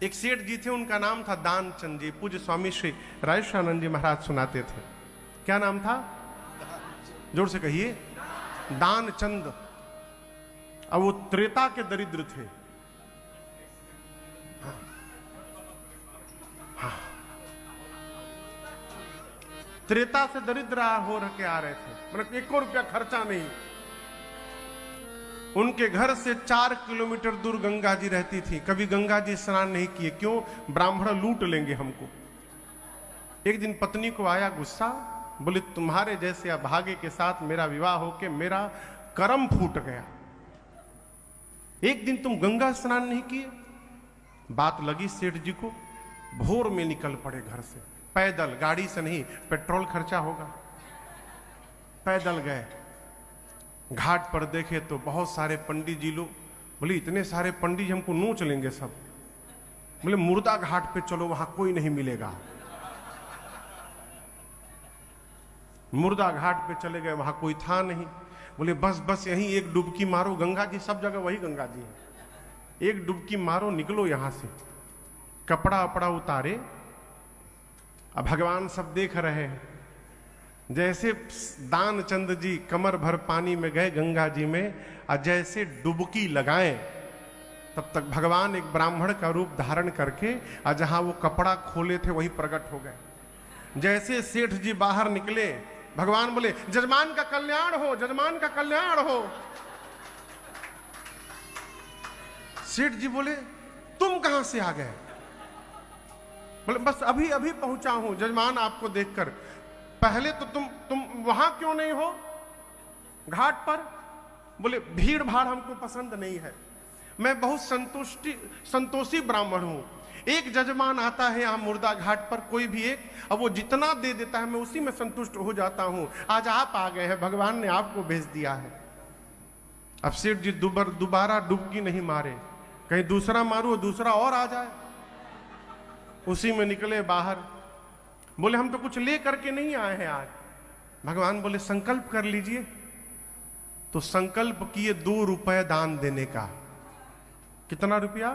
एक सेठ जी थे, उनका नाम था दानचंद जी। पूज्य स्वामी श्री राजेशानंद जी महाराज सुनाते थे। क्या नाम था? जोर से कहिए। दानचंद। अब वो त्रेता के दरिद्र थे। हाँ। त्रेता से दरिद्र हो के आ रहे थे, मतलब 1 रुपया खर्चा नहीं। उनके घर से 4 किलोमीटर दूर गंगा जी रहती थी। कभी गंगा जी स्नान नहीं किए। क्यों? ब्राह्मण लूट लेंगे हमको। एक दिन पत्नी को आया गुस्सा, बोले तुम्हारे जैसे अभागे के साथ मेरा विवाह होके मेरा कर्म फूट गया। एक दिन तुम गंगा स्नान नहीं किए। बात लगी सेठ जी को। भोर में निकल पड़े घर से, पैदल, गाड़ी से नहीं, पेट्रोल खर्चा होगा। पैदल गए। घाट पर देखे तो बहुत सारे पंडित जी लोग। बोले इतने सारे पंडित जी हमको नोच लेंगे सब। बोले मुर्दा घाट पे चलो, वहां कोई नहीं मिलेगा। मुर्दा घाट पे चले गए, वहां कोई था नहीं। बोले बस बस यहीं एक डुबकी मारो, गंगा जी सब जगह वही गंगा जी है, एक डुबकी मारो, निकलो यहां से। कपड़ा अपड़ा उतारे। अब भगवान सब देख रहे हैं। जैसे दानचंद जी कमर भर पानी में गए गंगा जी में, और जैसे डुबकी लगाएं, तब तक भगवान एक ब्राह्मण का रूप धारण करके, और जहां वो कपड़ा खोले थे वही प्रकट हो गए। जैसे सेठ जी बाहर निकले, भगवान बोले जजमान का कल्याण हो, जजमान का कल्याण हो। सेठ जी बोले तुम कहां से आ गए? बोले बस अभी अभी पहुंचा हूं जजमान, आपको देखकर। पहले तो तुम वहां क्यों नहीं हो घाट पर? बोले भीड़ भाड़ हमको पसंद नहीं है, मैं बहुत संतोषी ब्राह्मण हूं। एक जजमान आता है यहां मुर्दा घाट पर, कोई भी एक, अब वो जितना दे देता है मैं उसी में संतुष्ट हो जाता हूं। आज आप आ गए हैं, भगवान ने आपको भेज दिया है। अब सेठ जी दोबारा डुबकी नहीं मारे, कहीं दूसरा मारो, दूसरा और आ जाए। उसी में निकले बाहर। बोले हम तो कुछ ले करके नहीं आए हैं आज। भगवान बोले संकल्प कर लीजिए। तो संकल्प किए 2 रुपए दान देने का। कितना रुपया?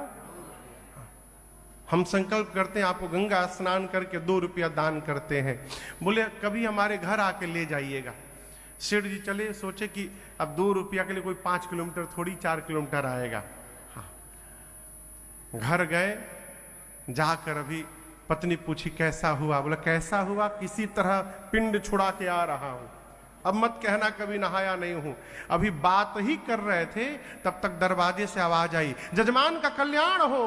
हम संकल्प करते हैं आपको गंगा स्नान करके 2 रुपया दान करते हैं। बोले कभी हमारे घर आके ले जाइएगा। सेठ जी चले, सोचे कि अब 2 रुपया के लिए कोई 5 किलोमीटर थोड़ी 4 किलोमीटर आएगा। हाँ। घर गए, जाकर अभी पत्नी पूछी कैसा हुआ? बोला कैसा हुआ, किसी तरह पिंड छुड़ा के आ रहा हूं, अब मत कहना कभी नहाया नहीं हूं। अभी बात ही कर रहे थे, तब तक दरवाजे से आवाज आई जजमान का कल्याण हो।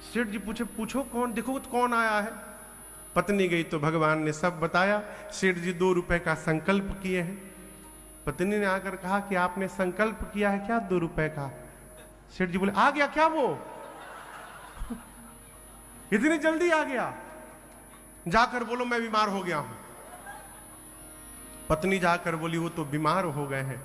सेठ जी पूछे पूछो कौन, देखो तो कौन आया है। पत्नी गई तो भगवान ने सब बताया। सेठ जी 2 रुपए का संकल्प किए हैं। पत्नी ने आकर कहा कि आपने संकल्प किया है क्या 2 रुपए का? सेठ जी बोले आ गया क्या वो? इतनी जल्दी आ गया? जाकर बोलो मैं बीमार हो गया हूं। पत्नी जाकर बोली वो तो बीमार हो गए हैं।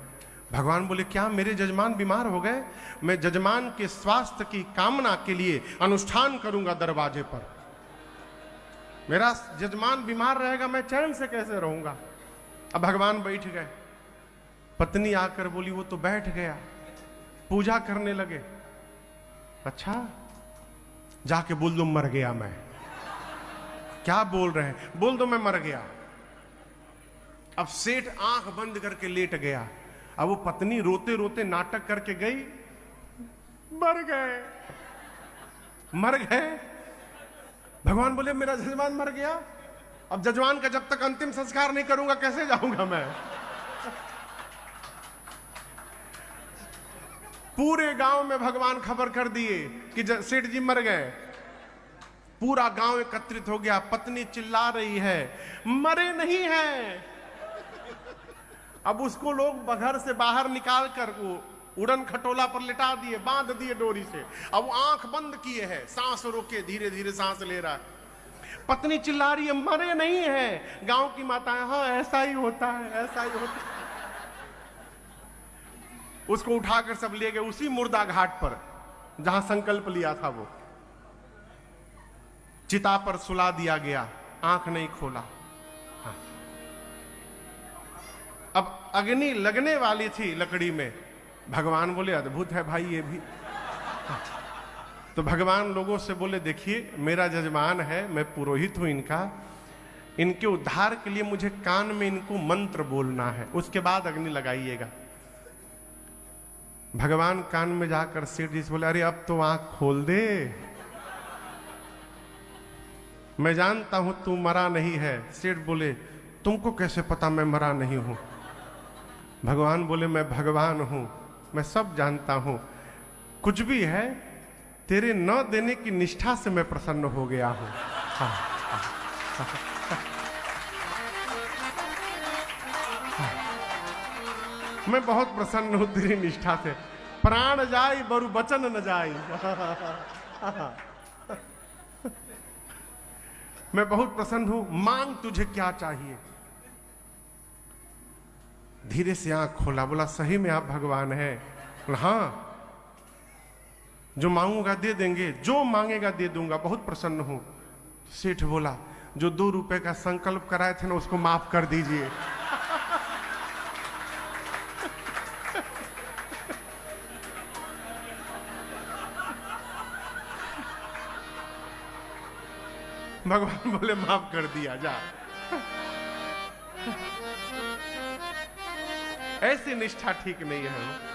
भगवान बोले क्या मेरे जजमान बीमार हो गए? मैं जजमान के स्वास्थ्य की कामना के लिए अनुष्ठान करूंगा दरवाजे पर। मेरा जजमान बीमार रहेगा, मैं चैन से कैसे रहूंगा? अब भगवान बैठ गए। पत्नी आकर बोली वो तो बैठ गया। पूजा करने लगे। अच्छा, जाके बोल दो मर गया मैं। क्या बोल रहे हैं? बोल दो मैं मर गया। अब सेठ आंख बंद करके लेट गया। अब वो पत्नी रोते रोते नाटक करके गई, मर गए, मर गए। भगवान बोले मेरा जजमान मर गया, अब जजमान का जब तक अंतिम संस्कार नहीं करूंगा कैसे जाऊंगा मैं? पूरे गांव में भगवान खबर कर दिए कि सेठ जी मर गए। पूरा गांव एकत्रित हो गया। पत्नी चिल्ला रही है मरे नहीं है। अब उसको लोग घर से बाहर निकाल कर वो उड़न खटोला पर लिटा दिए, बांध दिए डोरी से। अब वो आंख बंद किए है, सांस रोके, धीरे धीरे सांस ले रहा है। पत्नी चिल्ला रही है मरे नहीं है। गांव की माताएं हाँ ऐसा ही होता है, ऐसा ही होता है। उसको उठाकर सब ले गए उसी मुर्दा घाट पर जहां संकल्प लिया था। वो चिता पर सुला दिया गया, आंख नहीं खोला। हाँ। अब अग्नि लगने वाली थी लकड़ी में। भगवान बोले अद्भुत है भाई ये भी। तो भगवान लोगों से बोले, देखिए मेरा जजमान है, मैं पुरोहित हूं इनका, इनके उद्धार के लिए मुझे कान में इनको मंत्र बोलना है, उसके बाद अग्नि लगाइएगा। भगवान कान में जाकर सेठ जी से बोले, अरे अब तो आंख खोल दे, मैं जानता हूं तू मरा नहीं है। सेठ बोले, तुमको कैसे पता मैं मरा नहीं हूं? भगवान बोले, मैं भगवान हूं, मैं सब जानता हूं, कुछ भी है तेरे न देने की निष्ठा से मैं प्रसन्न हो गया हूं। हाँ, हाँ, हाँ, हाँ। मैं बहुत प्रसन्न हूं तेरी निष्ठा से, प्राण जाई बरु बचन न जाई। मैं बहुत प्रसन्न हूं, मांग तुझे क्या चाहिए। धीरे से आंख खोला, बोला सही में आप भगवान हैं? बोला हाँ, जो मांगूंगा दे देंगे, जो मांगेगा दे दूंगा, बहुत प्रसन्न हूं। सेठ बोला, जो 2 रुपए का संकल्प कराए थे ना उसको माफ कर दीजिए। भगवान बोले माफ कर दिया, जा। ऐसी निष्ठा ठीक नहीं है।